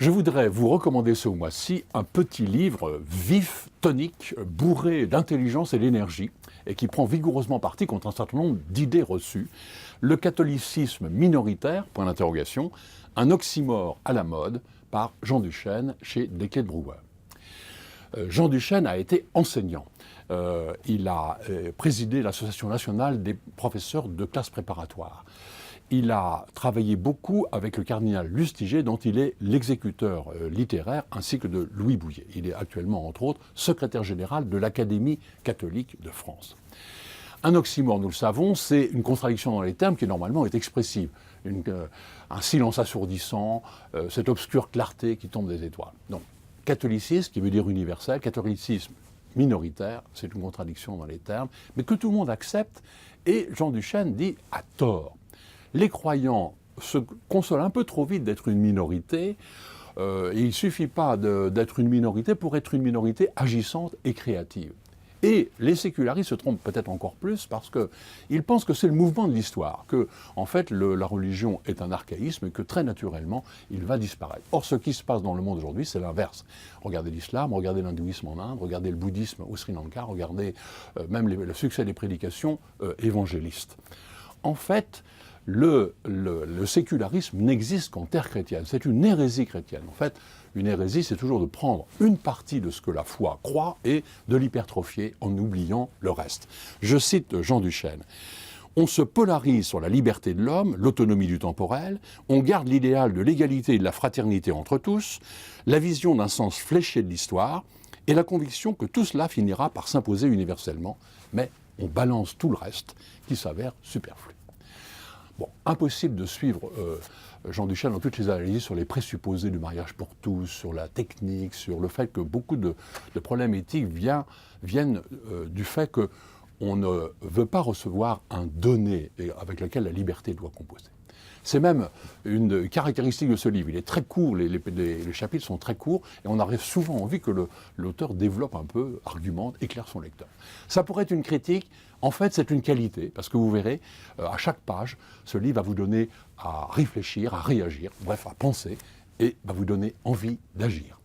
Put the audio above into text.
Je voudrais vous recommander ce mois-ci un petit livre vif, tonique, bourré d'intelligence et d'énergie, et qui prend vigoureusement parti contre un certain nombre d'idées reçues. Le catholicisme minoritaire, point d'interrogation, un oxymore à la mode, par Jean Duchesne chez Desclée de Brouwer. Jean Duchesne a été enseignant. Il a présidé l'Association nationale des professeurs de classe préparatoire. Il a travaillé beaucoup avec le cardinal Lustiger, dont il est l'exécuteur littéraire, ainsi que de Louis Bouilhet. Il est actuellement, entre autres, secrétaire général de l'Académie catholique de France. Un oxymore, nous le savons, c'est une contradiction dans les termes qui normalement est expressive. Un silence assourdissant, cette obscure clarté qui tombe des étoiles. Donc, catholicisme, qui veut dire universel, catholicisme minoritaire, c'est une contradiction dans les termes, mais que tout le monde accepte, et Jean Duchesne dit à tort. Les croyants se consolent un peu trop vite d'être une minorité. Il ne suffit pas d'être une minorité pour être une minorité agissante et créative. Et les sécularistes se trompent peut-être encore plus parce qu'ils pensent que c'est le mouvement de l'histoire, que en fait la religion est un archaïsme et que très naturellement il va disparaître. Or ce qui se passe dans le monde aujourd'hui c'est l'inverse. Regardez l'islam, regardez l'hindouisme en Inde, regardez le bouddhisme au Sri Lanka, regardez même le succès des prédications évangélistes. En fait, le sécularisme n'existe qu'en terre chrétienne. C'est une hérésie chrétienne. En fait, une hérésie, c'est toujours de prendre une partie de ce que la foi croit et de l'hypertrophier en oubliant le reste. Je cite Jean Duchesne. On se polarise sur la liberté de l'homme, l'autonomie du temporel, on garde l'idéal de l'égalité et de la fraternité entre tous, la vision d'un sens fléché de l'histoire et la conviction que tout cela finira par s'imposer universellement, mais on balance tout le reste qui s'avère superflu. Bon, impossible de suivre Jean Duchesne dans toutes les analyses sur les présupposés du mariage pour tous, sur la technique, sur le fait que beaucoup de problèmes éthiques viennent du fait qu'on ne veut pas recevoir un donné avec lequel la liberté doit composer. C'est même une caractéristique de ce livre. Il est très court, les chapitres sont très courts, et on aurait souvent envie que l'auteur développe un peu, argumente, éclaire son lecteur. Ça pourrait être une critique, en fait c'est une qualité, parce que vous verrez, à chaque page, ce livre va vous donner à réfléchir, à réagir, bref à penser, et va vous donner envie d'agir.